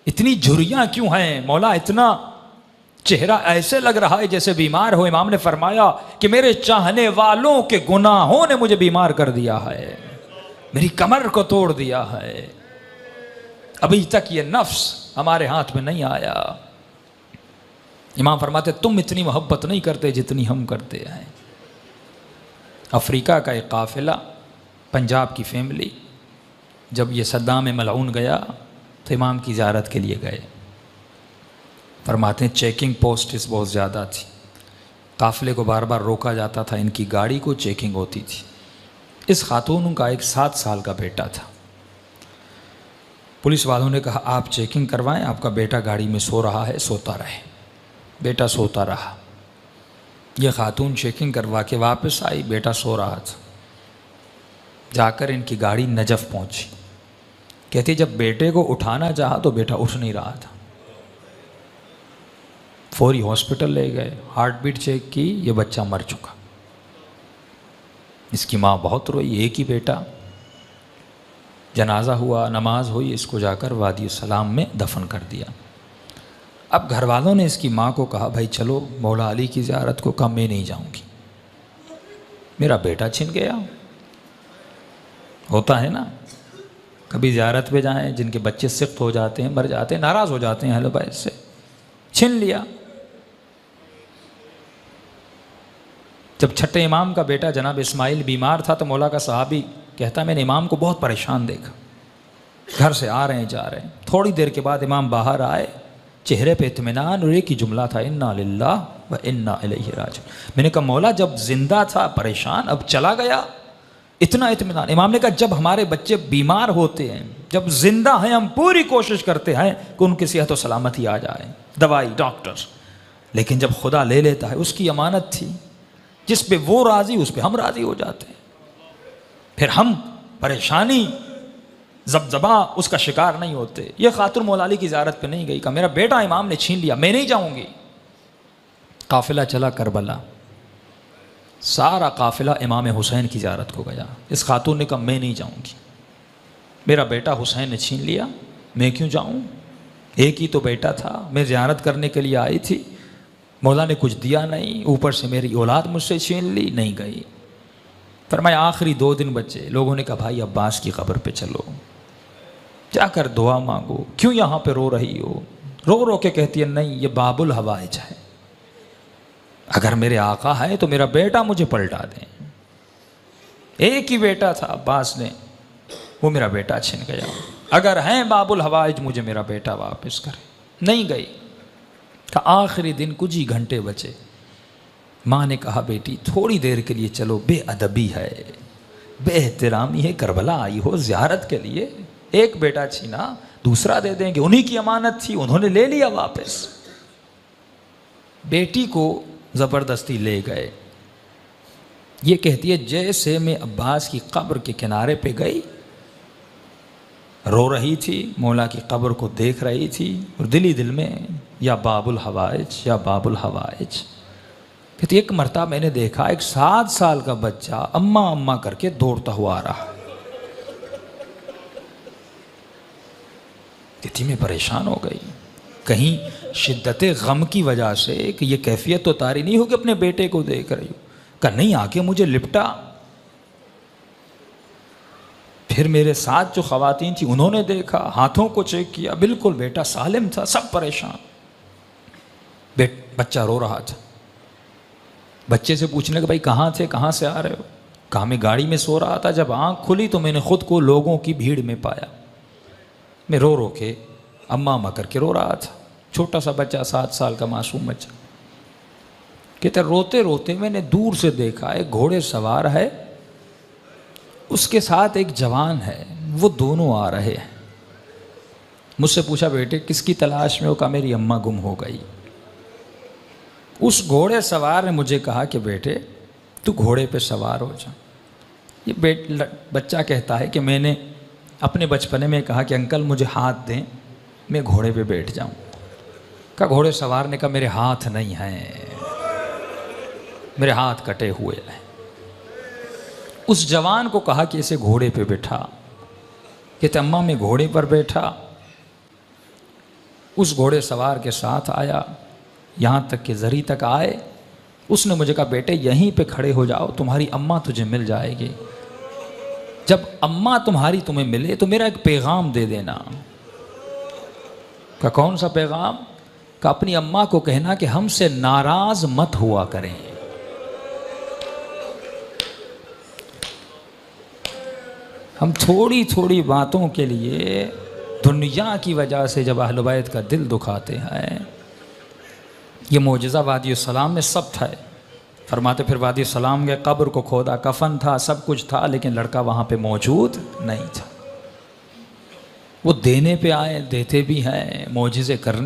इतनी झुर्रियां क्यों हैं मौला, इतना चेहरा ऐसे लग रहा है जैसे बीमार हो। इमाम ने फरमाया कि मेरे चाहने वालों के गुनाहों ने मुझे बीमार कर दिया है, मेरी कमर को तोड़ दिया है। अभी तक ये नफ्स हमारे हाथ में नहीं आया। इमाम फरमाते तुम इतनी मोहब्बत नहीं करते जितनी हम करते हैं। अफ्रीका का एक काफिला, पंजाब की फैमिली, जब ये सद्दाम मलऊन गया तो इमाम की ज़ियारत के लिए गए। फरमाते हैं चेकिंग पोस्ट्स बहुत ज़्यादा थी, काफ़िले को बार बार रोका जाता था, इनकी गाड़ी को चेकिंग होती थी। इस खातून का एक 7 साल का बेटा था। पुलिस वालों ने कहा आप चेकिंग करवाएं, आपका बेटा गाड़ी में सो रहा है, सोता रहे। बेटा सोता रहा। यह खातून चेकिंग करवा के वापस आई, बेटा सो रहा था। जाकर इनकी गाड़ी नजफ़ पहुंची। कहती जब बेटे को उठाना चाहा तो बेटा उठ नहीं रहा था। फौरी हॉस्पिटल ले गए, हार्ट बीट चेक की, ये बच्चा मर चुका। इसकी माँ बहुत रोई, एक ही बेटा। जनाजा हुआ, नमाज हुई, इसको जाकर वादी सलाम में दफन कर दिया। अब घर वालों ने इसकी माँ को कहा भाई चलो मौला अली की ज़ियारत को। कहा मैं नहीं जाऊँगी, मेरा बेटा छिन गया। होता है ना, कभी ज़ियारत पे जाएं, जिनके बच्चे सिख्त हो जाते हैं, मर जाते हैं, नाराज़ हो जाते हैं अहले बैत से, छिन लिया। जब छठे इमाम का बेटा जनाब इस्माइल बीमार था तो मौला का सहाबी कहता मैंने इमाम को बहुत परेशान देखा, घर से आ रहे हैं जा रहे हैं। थोड़ी देर के बाद इमाम बाहर आए, चेहरे पे इत्मीनान और एक ही जुमला था इन्ना लिल्लाह व इन्ना इलैहि राजिऊन। मैंने कहा मौला जब जिंदा था परेशान, अब चला गया इतना इत्मीनान। इमाम ने कहा जब हमारे बच्चे बीमार होते हैं, जब जिंदा हैं, हम पूरी कोशिश करते हैं कि उनकी सेहत और सलामती आ जाए, दवाई डॉक्टर, लेकिन जब खुदा ले लेता है, उसकी अमानत थी, जिस पे वो राज़ी उस पे हम राज़ी हो जाते हैं। फिर हम परेशानी ज़बज़बा उसका शिकार नहीं होते। ये खातून मौला अली की ज़ियारत पे नहीं गई, कहा मेरा बेटा इमाम ने छीन लिया, मैं नहीं जाऊंगी। काफिला चला करबला, सारा काफिला इमाम हुसैन की ज़ियारत को गया। इस खातून ने कहा मैं नहीं जाऊंगी, मेरा बेटा हुसैन ने छीन लिया, मैं क्यों जाऊं, एक ही तो बेटा था, मैं ज़ियारत करने के लिए आई थी, मौला ने कुछ दिया नहीं, ऊपर से मेरी औलाद मुझसे छीन ली, नहीं गई। फरमाया आखिरी 2 दिन बचे। लोगों ने कहा भाई अब्बास की कब्र पे चलो, जाकर दुआ मांगो, क्यों यहाँ पे रो रही हो। रो रो के कहती है नहीं ये बाबुल हवाइज है, अगर मेरे आका है तो मेरा बेटा मुझे पलटा दें। एक ही बेटा था अब्बास ने, वो मेरा बेटा छिन गया, अगर हैं बाबुल हवाइज मुझे मेरा बेटा वापस करे। नहीं गई। का आखिरी दिन कुछ ही घंटे बचे। माँ ने कहा बेटी थोड़ी देर के लिए चलो, बेअदबी है, बेएहतरामी है, करबला आई हो ज़ियारत के लिए, एक बेटा छीना दूसरा दे देंगे, उन्हीं की अमानत थी, उन्होंने ले लिया वापस। बेटी को ज़बरदस्ती ले गए। ये कहती है जैसे मैं अब्बास की कब्र के किनारे पे गई, रो रही थी, मौला की कब्र को देख रही थी, और दिल ही दिल में या बाबुल हवाइज या बाबुल हवाइज। कहती एक मरतबा मैंने देखा एक 7 साल का बच्चा अम्मा अम्मा करके दौड़ता हुआ आ रहा। कहती मैं परेशान हो गई, कहीं शिद्दत गम की वजह से कि ये कैफियत तो तारी नहीं हो कि अपने बेटे को देख रही हो। कहा नहीं, आके मुझे लिपटा। फिर मेरे साथ जो ख़वातीन थी उन्होंने देखा, हाथों को चेक किया, बिल्कुल बेटा सालिम था, सब परेशान। बच्चा रो रहा था। बच्चे से पूछने लगे भाई कहाँ थे, कहाँ से आ रहे हो। कहा मैं गाड़ी में सो रहा था, जब आँख खुली तो मैंने खुद को लोगों की भीड़ में पाया। मैं रो रो के अम्मा अम्मा करके रो रहा था। छोटा सा बच्चा, 7 साल का मासूम बच्चा। कहते रोते रोते मैंने दूर से देखा एक घोड़े सवार है, उसके साथ एक जवान है, वो दोनों आ रहे हैं। मुझसे पूछा बेटे किसकी तलाश में हो। कहा मेरी अम्मा गुम हो गई। उस घोड़े सवार ने मुझे कहा कि बेटे तू घोड़े पे सवार हो जा। ये बच्चा कहता है कि मैंने अपने बचपने में कहा कि अंकल मुझे हाथ दें, मैं घोड़े पे बैठ जाऊं। का घोड़े सवार ने कहा मेरे हाथ नहीं हैं, मेरे हाथ कटे हुए हैं। उस जवान को कहा कि इसे घोड़े पे बैठा। कहते अम्मा मैं घोड़े पर बैठा, उस घोड़े सवार के साथ आया, यहाँ तक कि जरी तक आए। उसने मुझे कहा बेटे यहीं पे खड़े हो जाओ, तुम्हारी अम्मा तुझे मिल जाएगी। जब अम्मा तुम्हारी तुम्हें मिले तो मेरा एक पैगाम दे देना। का कौन सा पैगाम? का अपनी अम्मा को कहना कि हमसे नाराज मत हुआ करें। हम थोड़ी थोड़ी बातों के लिए दुनिया की वजह से जब अहले बैत का दिल दुखाते हैं। ये मौजज़ा वादी सलाम में सब था। फरमाते फिर वादी सलाम के कब्र को खोदा, कफन था, सब कुछ था, लेकिन लड़का वहाँ पे मौजूद नहीं था। वो देने पे आए, देते भी हैं, मौजिज़े करने